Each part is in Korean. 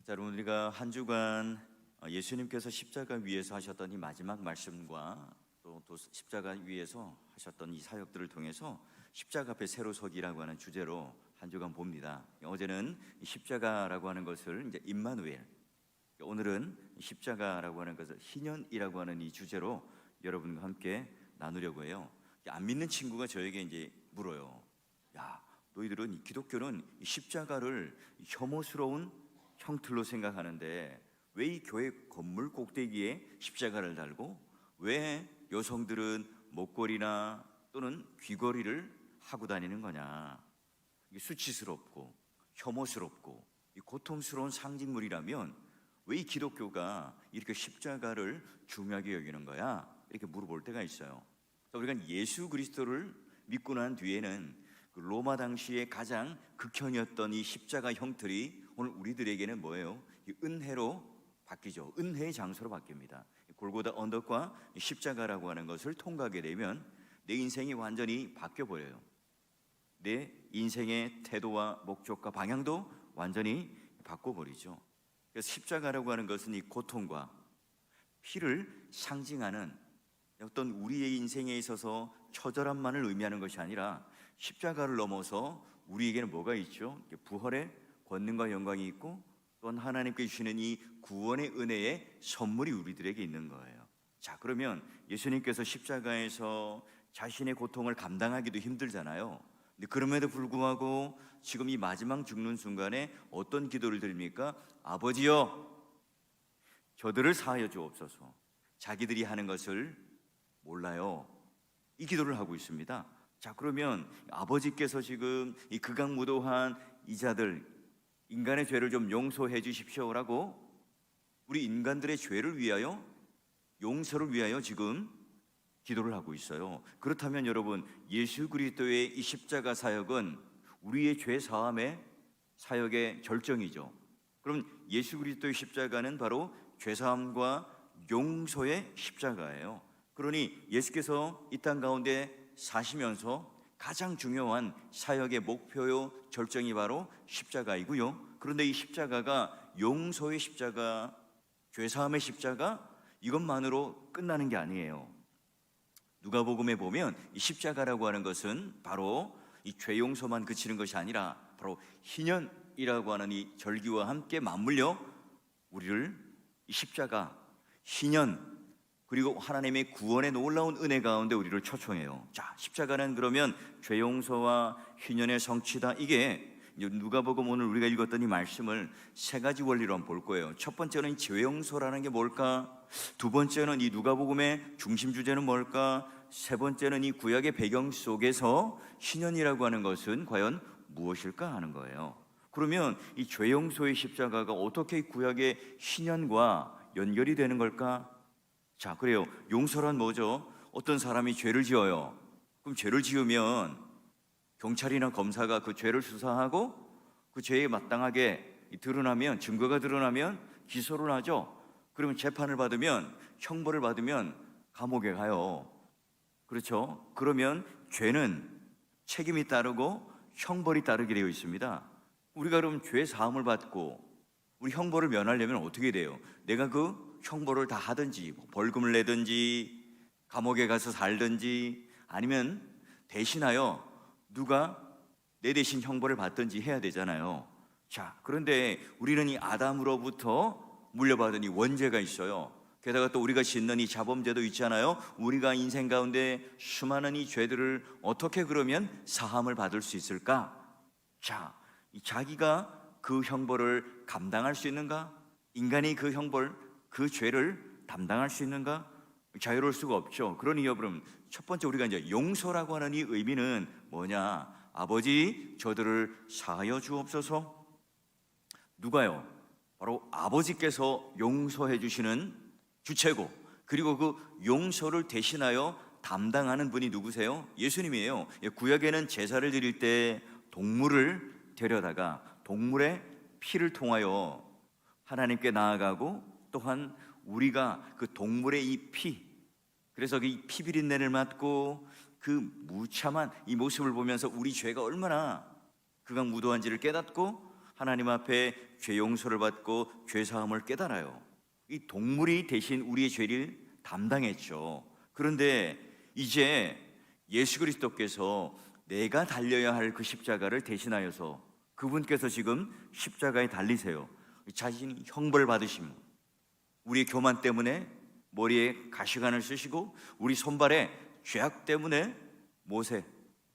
자, 여러분 우리가 한 주간 예수님께서 십자가 위에서 하셨던 이 마지막 말씀과 또 십자가 위에서 하셨던 이 사역들을 통해서 십자가 앞에 새로 서기라고 하는 주제로 한 주간 봅니다. 어제는 이 십자가라고 하는 것을 이제 임마누엘, 오늘은 십자가라고 하는 것을 희년이라고 하는 이 주제로 여러분과 함께 나누려고 해요. 안 믿는 친구가 저에게 이제 물어요. 야, 너희들은 이 기독교는 이 십자가를 혐오스러운 형틀로 생각하는데 왜 이 교회 건물 꼭대기에 십자가를 달고 왜 여성들은 목걸이나 또는 귀걸이를 하고 다니는 거냐? 이게 수치스럽고 혐오스럽고 이 고통스러운 상징물이라면 왜 이 기독교가 이렇게 십자가를 중요하게 여기는 거야? 이렇게 물어볼 때가 있어요. 우리가 예수 그리스도를 믿고 난 뒤에는 그 로마 당시에 가장 극현이었던 이 십자가 형틀이 오늘 우리들에게는 뭐예요? 이 은혜로 바뀌죠. 은혜의 장소로 바뀝니다. 골고다 언덕과 십자가라고 하는 것을 통과하게 되면 내 인생이 완전히 바뀌어 버려요. 내 인생의 태도와 목적과 방향도 완전히 바꿔버리죠. 그래서 십자가라고 하는 것은 이 고통과 피를 상징하는 어떤 우리의 인생에 있어서 처절함만을 의미하는 것이 아니라 십자가를 넘어서 우리에게는 뭐가 있죠? 부활의 권능과 영광이 있고 또한 하나님께 주시는 이 구원의 은혜의 선물이 우리들에게 있는 거예요. 자, 그러면 예수님께서 십자가에서 자신의 고통을 감당하기도 힘들잖아요. 근데 그럼에도 불구하고 지금 이 마지막 죽는 순간에 어떤 기도를 드립니까? 아버지여, 저들을 사하여 주옵소서. 자기들이 하는 것을 몰라요. 이 기도를 하고 있습니다. 자, 그러면 아버지께서 지금 이 극악무도한 이자들, 인간의 죄를 좀 용서해 주십시오라고 우리 인간들의 죄를 위하여, 용서를 위하여 지금 기도를 하고 있어요. 그렇다면 여러분, 예수 그리스도의 이 십자가 사역은 우리의 죄 사함의 사역의 절정이죠. 그럼 예수 그리스도의 십자가는 바로 죄 사함과 용서의 십자가예요. 그러니 예수께서 이 땅 가운데 사시면서 가장 중요한 사역의 목표요 절정이 바로 십자가이고요. 그런데 이 십자가가 용서의 십자가, 죄사함의 십자가, 이것만으로 끝나는 게 아니에요. 누가복음에 보면 이 십자가라고 하는 것은 바로 이 죄 용서만 그치는 것이 아니라 바로 희년이라고 하는 이 절기와 함께 맞물려 우리를 이 십자가, 희년, 그리고 하나님의 구원의 놀라운 은혜 가운데 우리를 초청해요. 자, 십자가는 그러면 죄 용서와 희년의 성취다. 이게 누가복음 오늘 우리가 읽었던 이 말씀을 세 가지 원리로 한번 볼 거예요. 첫 번째는 죄 용서라는 게 뭘까? 두 번째는 이 누가복음의 중심 주제는 뭘까? 세 번째는 이 구약의 배경 속에서 희년이라고 하는 것은 과연 무엇일까 하는 거예요. 그러면 이 죄 용서의 십자가가 어떻게 구약의 희년과 연결이 되는 걸까? 자, 그래요. 용서란 뭐죠? 어떤 사람이 죄를 지어요. 그럼 죄를 지으면 경찰이나 검사가 그 죄를 수사하고 그 죄에 마땅하게 드러나면, 증거가 드러나면 기소를 하죠. 그러면 재판을 받으면, 형벌을 받으면 감옥에 가요. 그렇죠? 그러면 죄는 책임이 따르고 형벌이 따르게 되어 있습니다. 우리가 그럼 죄 사함을 받고 우리 형벌을 면하려면 어떻게 돼요? 내가 그 형벌을 다 하든지, 벌금을 내든지, 감옥에 가서 살든지, 아니면 대신하여 누가 내 대신 형벌을 받든지 해야 되잖아요. 자, 그런데 우리는 이 아담으로부터 물려받은 이 원죄가 있어요. 게다가 또 우리가 짓는 이 자범죄도 있잖아요. 우리가 인생 가운데 수많은 이 죄들을 어떻게 그러면 사함을 받을 수 있을까? 자, 자기가 그 형벌을 감당할 수 있는가? 인간이 그 형벌, 그 죄를 담당할 수 있는가? 자유로울 수가 없죠. 그러니 여러분, 첫 번째 우리가 이제 용서라고 하는 이 의미는 뭐냐? 아버지, 저들을 사하여 주옵소서. 누가요? 바로 아버지께서 용서해 주시는 주체고, 그리고 그 용서를 대신하여 담당하는 분이 누구세요? 예수님이에요. 구약에는 제사를 드릴 때 동물을 데려다가 동물의 피를 통하여 하나님께 나아가고, 또한 우리가 그 동물의 이 피, 그래서 이 피비린내를 맡고 그 무참한 이 모습을 보면서 우리 죄가 얼마나 극악무도한지를 깨닫고 하나님 앞에 죄 용서를 받고 죄 사함을 깨달아요. 이 동물이 대신 우리의 죄를 담당했죠. 그런데 이제 예수 그리스도께서 내가 달려야 할 그 십자가를 대신하여서 그분께서 지금 십자가에 달리세요. 자신이 형벌 받으심, 우리의 교만 때문에 머리에 가시관을 쓰시고 우리 손발에 죄악 때문에 못에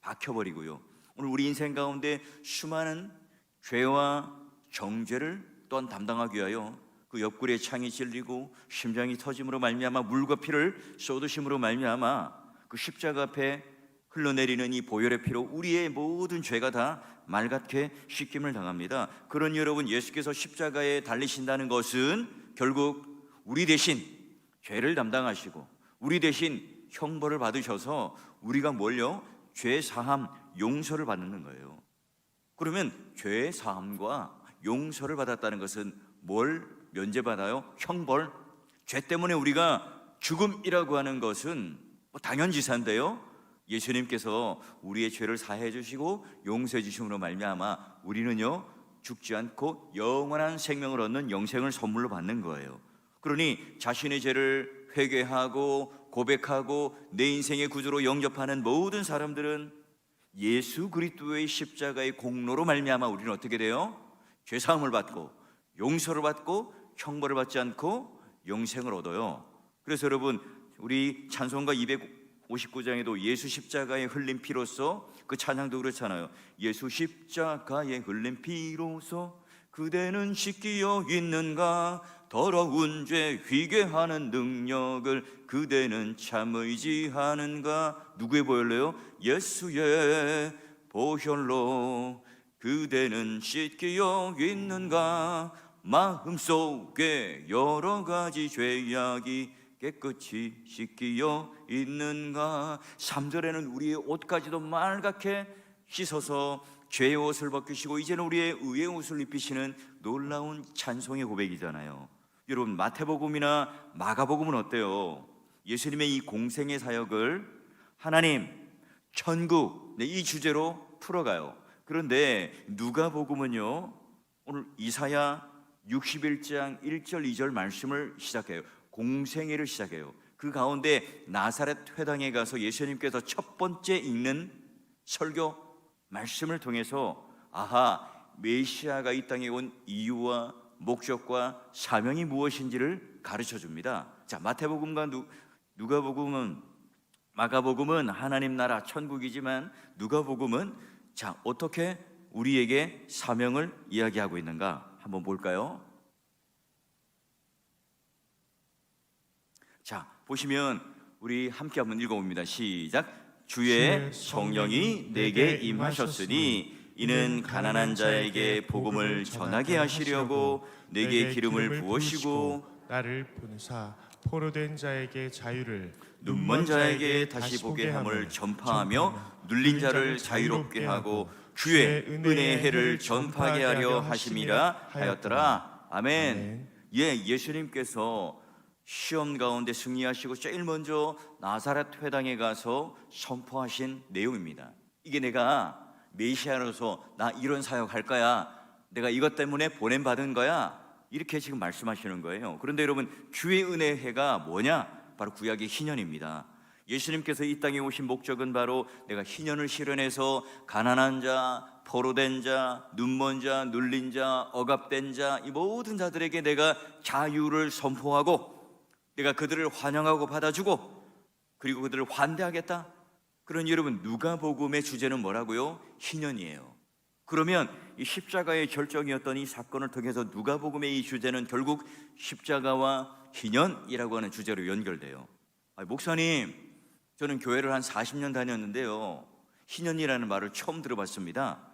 박혀버리고요. 오늘 우리 인생 가운데 수많은 죄와 정죄를 또한 담당하기 위하여 그 옆구리에 창이 찔리고 심장이 터짐으로 말미암아 물과 피를 쏟으심으로 말미암아 그 십자가 앞에 흘러내리는 이 보혈의 피로 우리의 모든 죄가 다 맑게 씻김을 당합니다. 그러니 여러분, 예수께서 십자가에 달리신다는 것은 결국 우리 대신 죄를 담당하시고 우리 대신 형벌을 받으셔서 우리가 뭘요? 죄 사함, 용서를 받는 거예요. 그러면 죄 사함과 용서를 받았다는 것은 뭘 면제받아요? 형벌. 죄 때문에 우리가 죽음이라고 하는 것은 당연지사인데요, 예수님께서 우리의 죄를 사해 주시고 용서해 주심으로 말미암아 우리는요 죽지 않고 영원한 생명을 얻는 영생을 선물로 받는 거예요. 그러니 자신의 죄를 회개하고 고백하고 내 인생의 구주로 영접하는 모든 사람들은 예수 그리스도의 십자가의 공로로 말미암아 우리는 어떻게 돼요? 죄 사함을 받고 용서를 받고 형벌을 받지 않고 영생을 얻어요. 그래서 여러분, 우리 찬송가 259장에도 예수 십자가에 흘린 피로써, 그 찬양도 그렇잖아요. 예수 십자가에 흘린 피로써 그대는 씻기어 있는가, 더러운 죄 회개하는 능력을 그대는 참 의지하는가. 누구의 보혈로요? 예수의 보혈로 그대는 씻기어 있는가, 마음속에 여러 가지 죄악이 깨끗이 씻기어 있는가. 3절에는 우리의 옷까지도 맑게 씻어서 죄의 옷을 벗기시고 이제는 우리의 의의 옷을 입히시는 놀라운 찬송의 고백이잖아요. 여러분, 마태복음이나 마가복음은 어때요? 예수님의 이 공생의 사역을 하나님, 천국, 이 주제로 풀어가요. 그런데 누가복음은요, 오늘 이사야 61장 1절 2절 말씀을 시작해요. 공생애를 시작해요. 그 가운데 나사렛 회당에 가서 예수님께서 첫 번째 읽는 설교 말씀을 통해서 아하, 메시아가 이 땅에 온 이유와 목적과 사명이 무엇인지를 가르쳐 줍니다. 자, 마태복음과 누가복음은, 마가복음은 하나님 나라 천국이지만 누가복음은 자, 어떻게 우리에게 사명을 이야기하고 있는가 한번 볼까요? 자, 보시면 우리 함께 한번 읽어봅니다. 시작. 주의 성령이 내게 임하셨으니 이는 가난한 자에게 복음을 전하게 하시려고 내게 기름을 부으시고 나를 보내사 포로된 자에게 자유를, 눈먼 자에게 다시 보게 함을 전파하며 눌린 자를 자유롭게 하고 주의 은혜의 해를 전파하게 하려 하심이라 하였더라. 아멘. 예, 예수님께서 시험 가운데 승리하시고 제일 먼저 나사렛 회당에 가서 선포하신 내용입니다. 이게 내가 메시아로서 나 이런 사역할 거야, 내가 이것 때문에 보냄받은 거야, 이렇게 지금 말씀하시는 거예요. 그런데 여러분, 주의 은혜의 해가 뭐냐? 바로 구약의 희년입니다. 예수님께서 이 땅에 오신 목적은 바로 내가 희년을 실현해서 가난한 자, 포로된 자, 눈먼 자, 눌린 자, 억압된 자, 이 모든 자들에게 내가 자유를 선포하고 내가 그들을 환영하고 받아주고 그리고 그들을 환대하겠다. 그러니 여러분, 누가복음의 주제는 뭐라고요? 희년이에요. 그러면 이 십자가의 결정이었던 이 사건을 통해서 누가복음의 이 주제는 결국 십자가와 희년이라고 하는 주제로 연결돼요. 목사님, 저는 교회를 한 40년 다녔는데요, 희년이라는 말을 처음 들어봤습니다.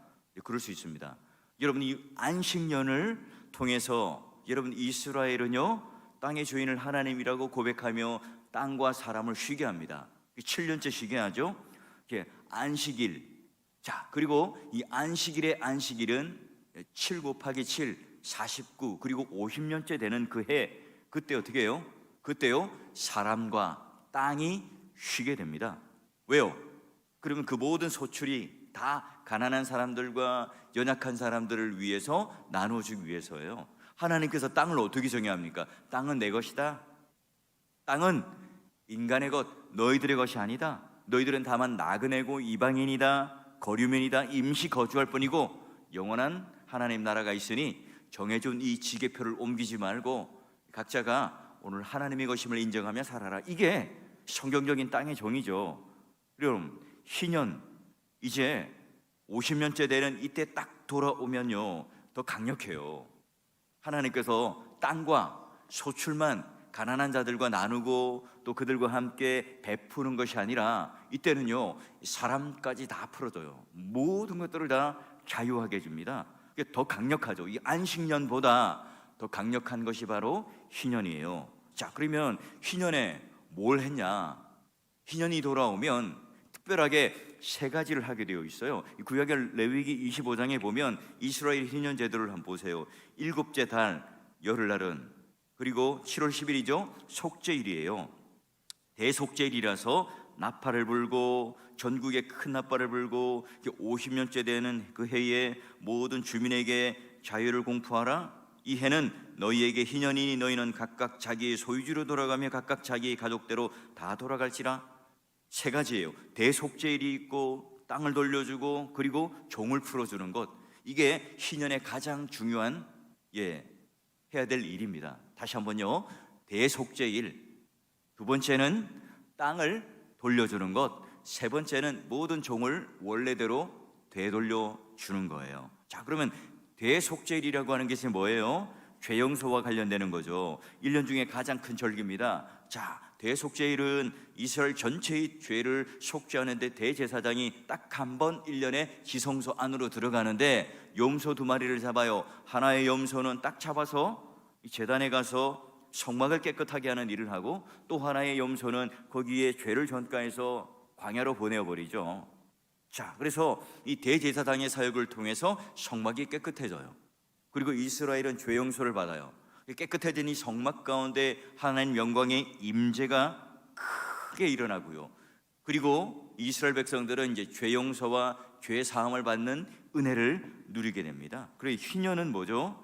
그럴 수 있습니다. 여러분, 이 안식년을 통해서 여러분, 이스라엘은요 땅의 주인을 하나님이라고 고백하며 땅과 사람을 쉬게 합니다. 7년째 쉬게 하죠. 안식일. 자, 그리고 이 안식일의 안식일은 7 곱하기 7, 49, 그리고 50년째 되는 그 해, 그때 어떻게 해요? 그때요 사람과 땅이 쉬게 됩니다. 왜요? 그러면 그 모든 소출이 다 가난한 사람들과 연약한 사람들을 위해서 나눠주기 위해서예요. 하나님께서 땅을 어떻게 정의합니까? 땅은 내 것이다. 땅은 인간의 것, 너희들의 것이 아니다. 너희들은 다만 나그네고 이방인이다, 거류민이다, 임시 거주할 뿐이고 영원한 하나님 나라가 있으니 정해준 이 지계표를 옮기지 말고 각자가 오늘 하나님의 것임을 인정하며 살아라. 이게 성경적인 땅의 정의죠. 그럼 희년 이제 50년째 되는 이때 딱 돌아오면요 더 강력해요. 하나님께서 땅과 소출만 가난한 자들과 나누고 또 그들과 함께 베푸는 것이 아니라 이때는요 사람까지 다 풀어줘요. 모든 것들을 다 자유하게 해줍니다. 이게 더 강력하죠. 이 안식년보다 더 강력한 것이 바로 희년이에요. 자, 그러면 희년에 뭘 했냐? 희년이 돌아오면 특별하게 세 가지를 하게 되어 있어요. 구약의 레위기 25장에 보면 이스라엘 희년 제도를 한번 보세요. 일곱째 달 열흘날은, 그리고 7월 10일이죠 속죄일이에요. 대속죄일이라서 나팔을 불고 전국에 큰 나팔을 불고 50년째 되는 그 해에 모든 주민에게 자유를 공포하라. 이 해는 너희에게 희년이니 너희는 각각 자기의 소유지로 돌아가며 각각 자기의 가족대로 다 돌아갈지라. 세 가지예요. 대속죄일이 있고 땅을 돌려주고 그리고 종을 풀어주는 것. 이게 희년의 가장 중요한 해야 될 일입니다. 다시 한번요. 대속죄일, 두 번째는 땅을 돌려주는 것, 세 번째는 모든 종을 원래대로 되돌려 주는 거예요. 자, 그러면 대속죄일이라고 하는 것이 뭐예요? 죄용서와 관련되는 거죠. 1년 중에 가장 큰 절기입니다. 자, 대속죄일은 이스라엘 전체의 죄를 속죄하는데 대제사장이 딱 한 번 1년에 지성소 안으로 들어가는데 염소 2마리를 잡아요. 하나의 염소는 딱 잡아서 제단에 가서 성막을 깨끗하게 하는 일을 하고 또 하나의 염소는 거기에 죄를 전가해서 광야로 보내어버리죠. 자, 그래서 이 대제사장의 사역을 통해서 성막이 깨끗해져요. 그리고 이스라엘은 죄 용서를 받아요. 깨끗해진 이 성막 가운데 하나님 영광의 임재가 크게 일어나고요. 그리고 이스라엘 백성들은 이제 죄 용서와 죄 사함을 받는 은혜를 누리게 됩니다. 그리고 희년은 뭐죠?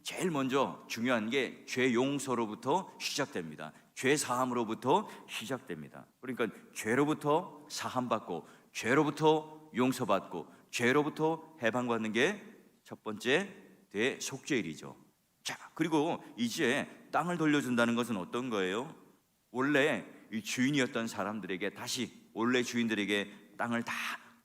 제일 먼저 중요한 게 죄 용서로부터 시작됩니다. 죄 사함으로부터 시작됩니다. 그러니까 죄로부터 사함받고 죄로부터 용서받고 죄로부터 해방받는 게 첫 번째 대속죄일이죠. 자, 그리고 이제 땅을 돌려준다는 것은 어떤 거예요? 원래 이 주인이었던 사람들에게 다시 원래 주인들에게 땅을 다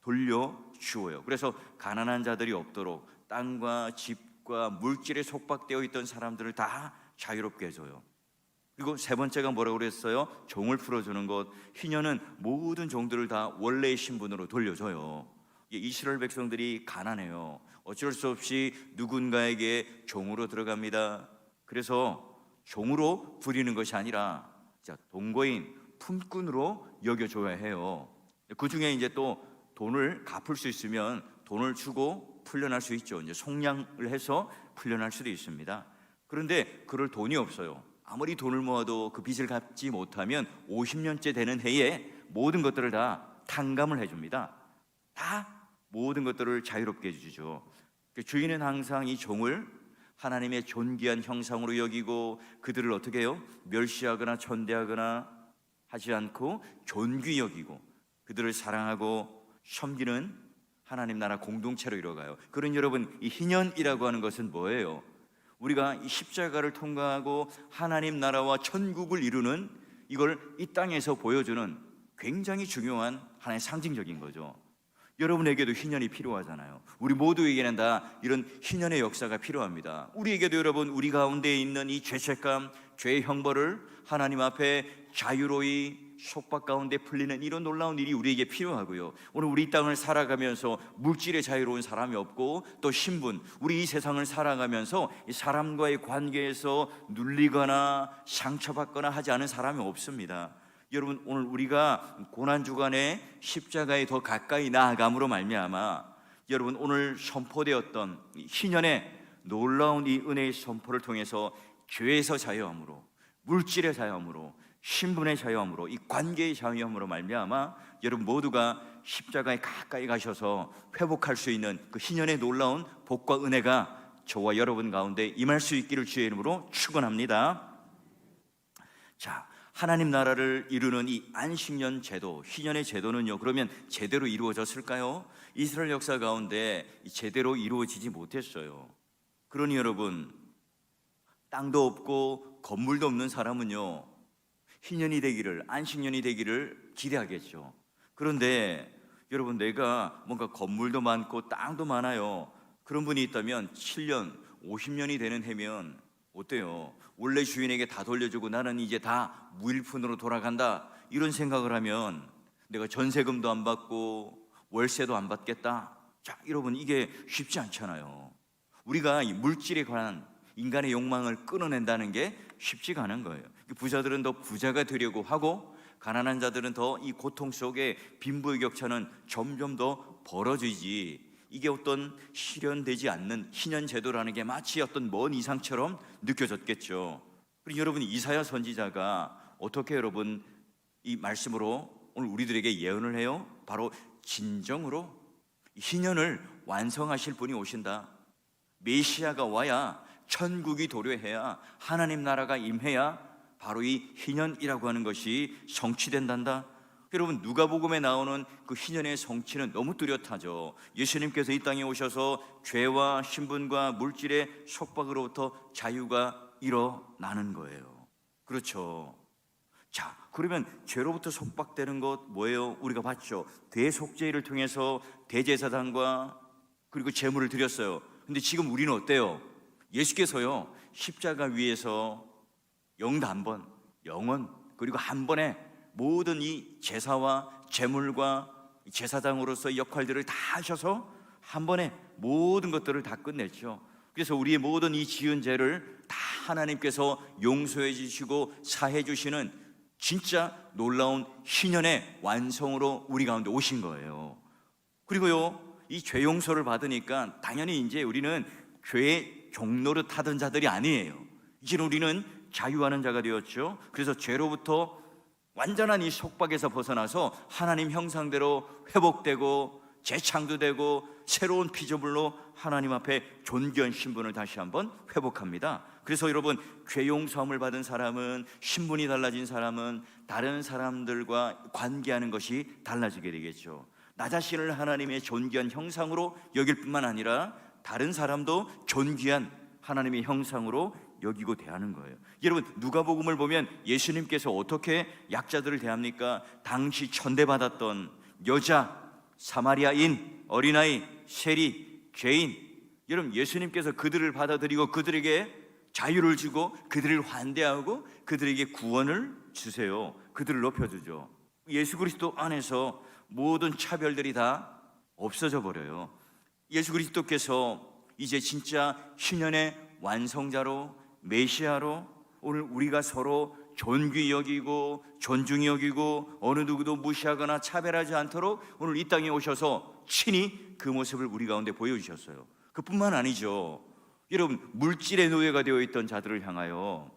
돌려주어요. 그래서 가난한 자들이 없도록 땅과 집과 물질에 속박되어 있던 사람들을 다 자유롭게 해줘요. 그리고 세 번째가 뭐라고 그랬어요? 종을 풀어주는 것. 희년은 모든 종들을 다 원래의 신분으로 돌려줘요. 이스라엘 백성들이 가난해요. 어쩔 수 없이 누군가에게 종으로 들어갑니다. 그래서 종으로 부리는 것이 아니라 동거인, 품꾼으로 여겨줘야 해요. 그 중에 이제 또 돈을 갚을 수 있으면 돈을 주고 풀려날 수 있죠. 이제 속량을 해서 풀려날 수도 있습니다. 그런데 그럴 돈이 없어요. 아무리 돈을 모아도 그 빚을 갚지 못하면 50년째 되는 해에 모든 것들을 다 탕감을 해줍니다. 다 모든 것들을 자유롭게 해주죠. 주인은 항상 이 종을 하나님의 존귀한 형상으로 여기고 그들을 어떻게 해요? 멸시하거나 천대하거나 하지 않고 존귀 여기고 그들을 사랑하고 섬기는 하나님 나라 공동체로 이뤄가요. 그런 여러분, 이 희년이라고 하는 것은 뭐예요? 우리가 이 십자가를 통과하고 하나님 나라와 천국을 이루는 이걸 이 땅에서 보여주는 굉장히 중요한 하나의 상징적인 거죠. 여러분에게도 희년이 필요하잖아요. 우리 모두에게는 다 이런 희년의 역사가 필요합니다. 우리에게도 여러분, 우리 가운데 있는 이 죄책감, 죄의 형벌을 하나님 앞에 자유로이 속박 가운데 풀리는 이런 놀라운 일이 우리에게 필요하고요. 오늘 우리 땅을 살아가면서 물질에 자유로운 사람이 없고 또 신분, 우리 이 세상을 살아가면서 이 사람과의 관계에서 눌리거나 상처받거나 하지 않은 사람이 없습니다. 여러분, 오늘 우리가 고난주간에 십자가에 더 가까이 나아감으로 말미암아 여러분 오늘 선포되었던 희년의 놀라운 이 은혜의 선포를 통해서 죄에서 자유함으로, 물질의 자유함으로, 신분의 자유함으로, 이 관계의 자유함으로 말미암아 여러분 모두가 십자가에 가까이 가셔서 회복할 수 있는 그 희년의 놀라운 복과 은혜가 저와 여러분 가운데 임할 수 있기를 주의 이름으로 축원합니다. 자, 하나님 나라를 이루는 이 안식년 제도, 희년의 제도는요, 그러면 제대로 이루어졌을까요? 이스라엘 역사 가운데 제대로 이루어지지 못했어요. 그러니 여러분, 땅도 없고 건물도 없는 사람은요, 희년이 되기를, 안식년이 되기를 기대하겠죠. 그런데 여러분, 내가 뭔가 건물도 많고 땅도 많아요. 그런 분이 있다면 7년, 50년이 되는 해면 어때요? 원래 주인에게 다 돌려주고 나는 이제 다 무일푼으로 돌아간다, 이런 생각을 하면 내가 전세금도 안 받고 월세도 안 받겠다. 자, 여러분, 이게 쉽지 않잖아요. 우리가 이 물질에 관한 인간의 욕망을 끊어낸다는 게 쉽지가 않은 거예요. 부자들은 더 부자가 되려고 하고 가난한 자들은 더 이 고통 속에 빈부의 격차는 점점 더 벌어지지, 이게 어떤 실현되지 않는 희년 제도라는 게 마치 어떤 먼 이상처럼 느껴졌겠죠. 그리고 여러분, 이사야 선지자가 어떻게 여러분 이 말씀으로 오늘 우리들에게 예언을 해요? 바로 진정으로 희년을 완성하실 분이 오신다. 메시아가 와야, 천국이 도래해야, 하나님 나라가 임해야 바로 이 희년이라고 하는 것이 성취된단다. 여러분, 누가복음에 나오는 그 희년의 성취는 너무 뚜렷하죠. 예수님께서 이 땅에 오셔서 죄와 신분과 물질의 속박으로부터 자유가 일어나는 거예요. 그렇죠. 자, 그러면 죄로부터 속박되는 것 뭐예요? 우리가 봤죠. 대속죄를 통해서 대제사장과 그리고 제물을 드렸어요. 근데 지금 우리는 어때요? 예수께서요, 십자가 위에서 영단번, 영원, 그리고 한 번에 모든 이 제사와 제물과 제사장으로서의 역할들을 다 하셔서 한 번에 모든 것들을 다 끝냈죠. 그래서 우리의 모든 이 지은 죄를 다 하나님께서 용서해 주시고 사해 주시는 진짜 놀라운 희년의 완성으로 우리 가운데 오신 거예요. 그리고요, 이 죄 용서를 받으니까 당연히 이제 우리는 죄의 종노릇 하던 자들이 아니에요. 이제 우리는 자유하는 자가 되었죠. 그래서 죄로부터 완전한 이 속박에서 벗어나서 하나님 형상대로 회복되고 재창조되고 새로운 피조물로 하나님 앞에 존귀한 신분을 다시 한번 회복합니다. 그래서 여러분, 죄 용서함을 받은 사람은, 신분이 달라진 사람은 다른 사람들과 관계하는 것이 달라지게 되겠죠. 나 자신을 하나님의 존귀한 형상으로 여길 뿐만 아니라 다른 사람도 존귀한 하나님의 형상으로 여기고 대하는 거예요. 여러분, 누가복음을 보면 예수님께서 어떻게 약자들을 대합니까? 당시 천대받았던 여자, 사마리아인, 어린아이, 세리, 죄인, 여러분, 예수님께서 그들을 받아들이고 그들에게 자유를 주고 그들을 환대하고 그들에게 구원을 주세요. 그들을 높여주죠. 예수 그리스도 안에서 모든 차별들이 다 없어져 버려요. 예수 그리스도께서 이제 진짜 희년의 완성자로, 메시아로 오늘 우리가 서로 존귀 여기고 존중히 여기고 어느 누구도 무시하거나 차별하지 않도록 오늘 이 땅에 오셔서 친히 그 모습을 우리 가운데 보여주셨어요. 그뿐만 아니죠. 여러분, 물질의 노예가 되어 있던 자들을 향하여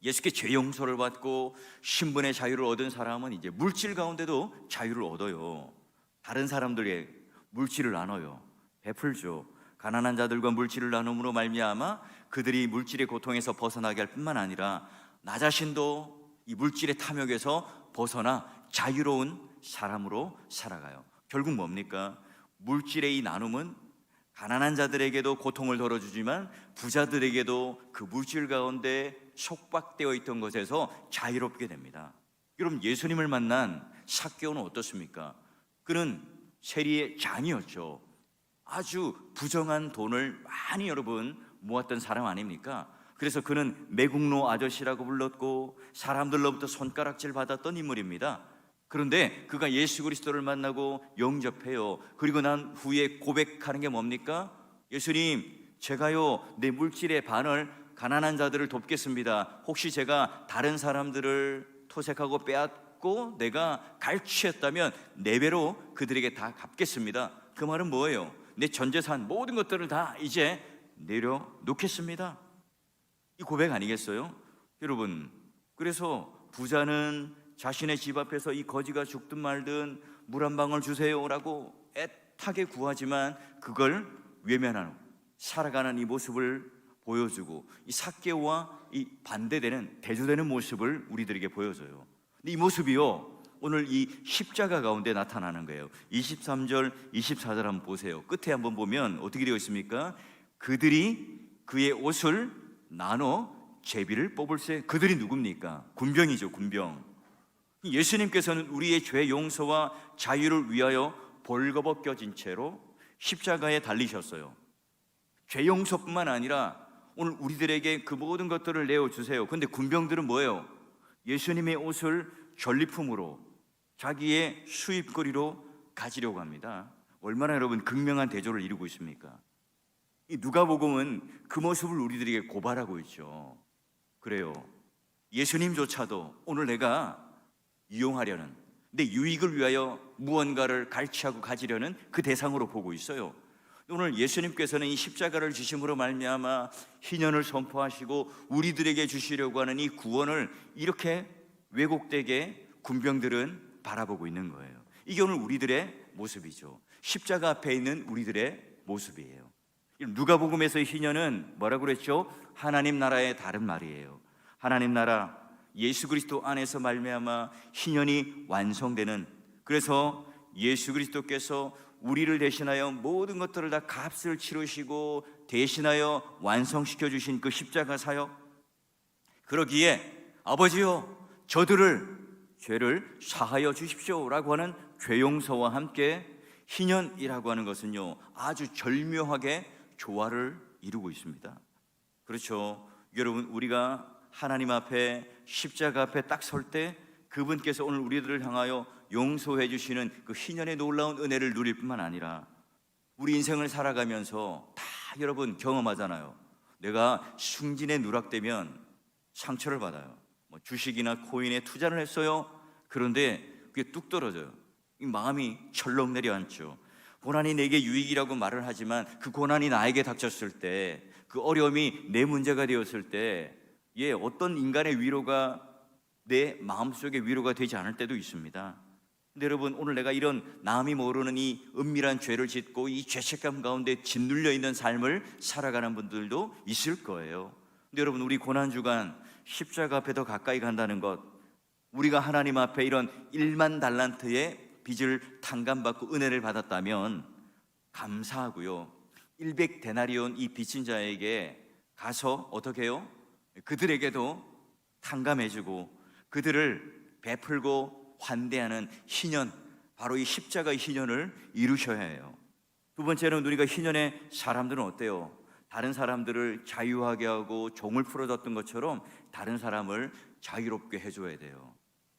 예수께 죄 용서를 받고 신분의 자유를 얻은 사람은 이제 물질 가운데도 자유를 얻어요. 다른 사람들의 물질을 나눠요. 베풀죠. 가난한 자들과 물질을 나눔으로 말미암아 그들이 물질의 고통에서 벗어나게 할 뿐만 아니라 나 자신도 이 물질의 탐욕에서 벗어나 자유로운 사람으로 살아가요. 결국 뭡니까? 물질의 이 나눔은 가난한 자들에게도 고통을 덜어주지만 부자들에게도 그 물질 가운데 속박되어 있던 것에서 자유롭게 됩니다. 여러분, 예수님을 만난 삭개오는 어떻습니까? 그는 세리의 장이었죠. 아주 부정한 돈을 많이 여러분 모았던 사람 아닙니까? 그래서 그는 매국노 아저씨라고 불렀고 사람들로부터 손가락질 받았던 인물입니다. 그런데 그가 예수 그리스도를 만나고 영접해요. 그리고 난 후에 고백하는 게 뭡니까? 예수님, 제가요 내 물질의 반을 가난한 자들을 돕겠습니다. 혹시 제가 다른 사람들을 토색하고 빼앗고 내가 갈취했다면 4배로 그들에게 다 갚겠습니다. 그 말은 뭐예요? 내 전 재산 모든 것들을 다 이제 내려놓겠습니다. 이 고백 아니겠어요? 여러분, 그래서 부자는 자신의 집 앞에서 이 거지가 죽든 말든 물 한 방울 주세요라고 애타게 구하지만 그걸 외면하는, 살아가는 이 모습을 보여주고, 이 삭개오와 이 반대되는, 대조되는 모습을 우리들에게 보여줘요. 근데 이 모습이요, 오늘 이 십자가 가운데 나타나는 거예요. 23절, 24절 한번 보세요. 끝에 한번 보면 어떻게 되어 있습니까? 그들이 그의 옷을 나눠 제비를 뽑을세. 그들이 누굽니까? 군병이죠, 군병. 예수님께서는 우리의 죄 용서와 자유를 위하여 벌거벗겨진 채로 십자가에 달리셨어요. 죄 용서뿐만 아니라 오늘 우리들에게 그 모든 것들을 내어주세요. 근데 군병들은 뭐예요? 예수님의 옷을 전리품으로, 자기의 수입거리로 가지려고 합니다. 얼마나 여러분 극명한 대조를 이루고 있습니까? 이 누가복음은 그 모습을 우리들에게 고발하고 있죠. 그래요, 예수님조차도 오늘 내가 이용하려는, 내 유익을 위하여 무언가를 갈취하고 가지려는 그 대상으로 보고 있어요. 오늘 예수님께서는 이 십자가를 지심으로 말미암아 희년을 선포하시고 우리들에게 주시려고 하는 이 구원을 이렇게 왜곡되게 군병들은 바라보고 있는 거예요. 이게 오늘 우리들의 모습이죠. 십자가 앞에 있는 우리들의 모습이에요. 누가복음에서의 희년은 뭐라고 그랬죠? 하나님 나라의 다른 말이에요. 하나님 나라, 예수 그리스도 안에서 말미암아 희년이 완성되는, 그래서 예수 그리스도께서 우리를 대신하여 모든 것들을 다 값을 치르시고 대신하여 완성시켜 주신 그 십자가 사역, 그러기에 아버지여 저들을 죄를 사하여 주십시오라고 하는 죄 용서와 함께 희년이라고 하는 것은요, 아주 절묘하게 조화를 이루고 있습니다. 그렇죠. 여러분, 우리가 하나님 앞에, 십자가 앞에 딱 설 때 그분께서 오늘 우리들을 향하여 용서해 주시는 그 희년의 놀라운 은혜를 누릴 뿐만 아니라 우리 인생을 살아가면서 다 여러분 경험하잖아요. 내가 승진에 누락되면 상처를 받아요. 뭐 주식이나 코인에 투자를 했어요. 그런데 그게 뚝 떨어져요. 이 마음이 철렁 내려앉죠. 고난이 내게 유익이라고 말을 하지만 그 고난이 나에게 닥쳤을 때, 그 어려움이 내 문제가 되었을 때, 어떤 인간의 위로가 내 마음속에 위로가 되지 않을 때도 있습니다. 근데 여러분, 오늘 내가 이런 남이 모르는 이 은밀한 죄를 짓고 이 죄책감 가운데 짓눌려 있는 삶을 살아가는 분들도 있을 거예요. 근데 여러분, 우리 고난주간 십자가 앞에 더 가까이 간다는 것, 우리가 하나님 앞에 이런 1만 달란트의 빚을 탕감받고 은혜를 받았다면 감사하고요, 100데나리온 이 빚진 자에게 가서 어떻게 해요? 그들에게도 탕감해주고 그들을 베풀고 환대하는 희년, 바로 이 십자가의 희년을 이루셔야 해요. 두 번째는 우리가 희년의 사람들은 어때요? 다른 사람들을 자유하게 하고 종을 풀어줬던 것처럼 다른 사람을 자유롭게 해줘야 돼요.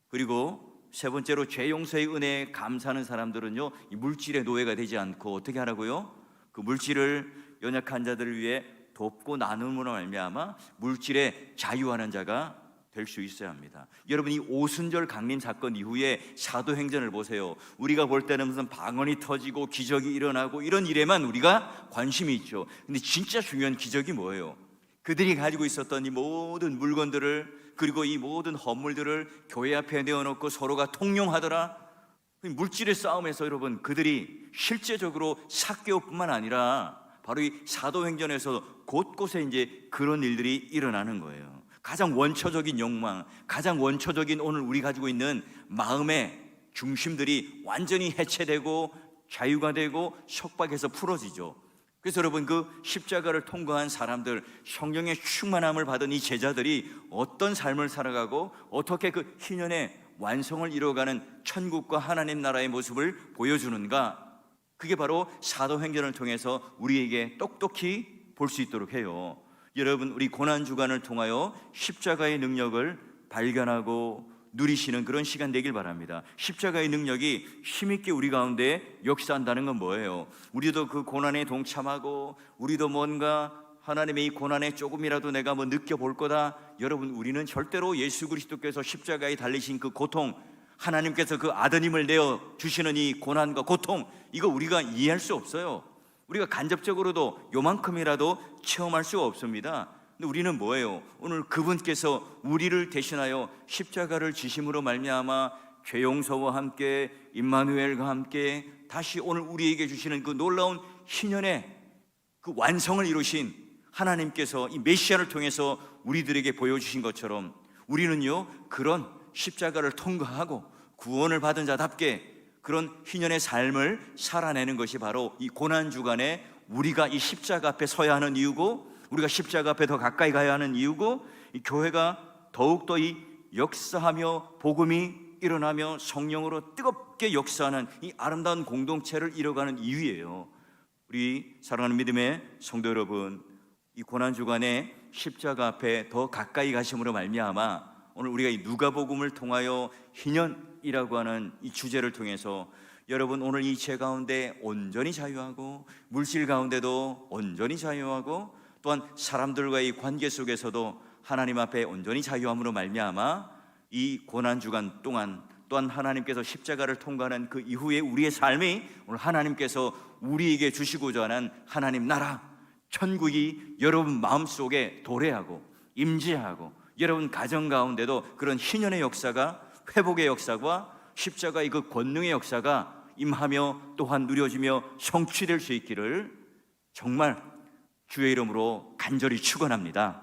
그리고 세 번째로 죄 용서의 은혜에 감사하는 사람들은요, 이 물질의 노예가 되지 않고 어떻게 하라고요? 그 물질을 연약한 자들을 위해 돕고 나눔으로 말미암아 물질에 자유하는 자가 될 수 있어야 합니다. 여러분, 이 오순절 강림 사건 이후에 사도행전을 보세요. 우리가 볼 때는 무슨 방언이 터지고 기적이 일어나고 이런 일에만 우리가 관심이 있죠. 근데 진짜 중요한 기적이 뭐예요? 그들이 가지고 있었던 이 모든 물건들을, 그리고 이 모든 헌물들을 교회 앞에 내어놓고 서로가 통용하더라. 물질의 싸움에서 여러분, 그들이 실제적으로 삭개오뿐만 아니라 바로 이 사도행전에서 곳곳에 이제 그런 일들이 일어나는 거예요. 가장 원초적인 욕망, 가장 원초적인 오늘 우리 가지고 있는 마음의 중심들이 완전히 해체되고 자유가 되고 속박에서 풀어지죠. 그래서 여러분, 그 십자가를 통과한 사람들, 성령의 충만함을 받은 이 제자들이 어떤 삶을 살아가고 어떻게 그 희년의 완성을 이루어가는 천국과 하나님 나라의 모습을 보여주는가, 그게 바로 사도행전을 통해서 우리에게 똑똑히 볼 수 있도록 해요. 여러분, 우리 고난주간을 통하여 십자가의 능력을 발견하고 누리시는 그런 시간 되길 바랍니다. 십자가의 능력이 힘있게 우리 가운데 역사한다는 건 뭐예요? 우리도 그 고난에 동참하고 우리도 뭔가 하나님의 이 고난에 조금이라도 내가 뭐 느껴볼 거다. 여러분, 우리는 절대로 예수 그리스도께서 십자가에 달리신 그 고통, 하나님께서 그 아드님을 내어주시는 이 고난과 고통, 이거 우리가 이해할 수 없어요. 우리가 간접적으로도 요만큼이라도 체험할 수가 없습니다. 근데 우리는 뭐예요? 오늘 그분께서 우리를 대신하여 십자가를 지심으로 말미암아 죄 용서와 함께 임마누엘과 함께 다시 오늘 우리에게 주시는 그 놀라운 희년의 그 완성을 이루신 하나님께서 이 메시아를 통해서 우리들에게 보여주신 것처럼 우리는요 그런 십자가를 통과하고 구원을 받은 자답게 그런 희년의 삶을 살아내는 것이 바로 이 고난주간에 우리가 이 십자가 앞에 서야 하는 이유고, 우리가 십자가 앞에 더 가까이 가야 하는 이유고, 이 교회가 더욱더 이 역사하며 복음이 일어나며 성령으로 뜨겁게 역사하는 이 아름다운 공동체를 이뤄가는 이유예요. 우리 사랑하는 믿음의 성도 여러분, 이 고난주간에 십자가 앞에 더 가까이 가심으로 말미암아 오늘 우리가 이 누가복음을 통하여 희년이라고 하는 이 주제를 통해서 여러분 오늘 이 죄 가운데 온전히 자유하고 물질 가운데도 온전히 자유하고 또한 사람들과의 관계 속에서도 하나님 앞에 온전히 자유함으로 말미암아 이 고난주간 동안 또한 하나님께서 십자가를 통과하는 그 이후에 우리의 삶이 오늘 하나님께서 우리에게 주시고자 하는 하나님 나라 천국이 여러분 마음속에 도래하고 임재하고 여러분 가정 가운데도 그런 희년의 역사가, 회복의 역사가, 십자가의 그 권능의 역사가 임하며 또한 누려지며 성취될 수 있기를 정말 주의 이름으로 간절히 축원합니다.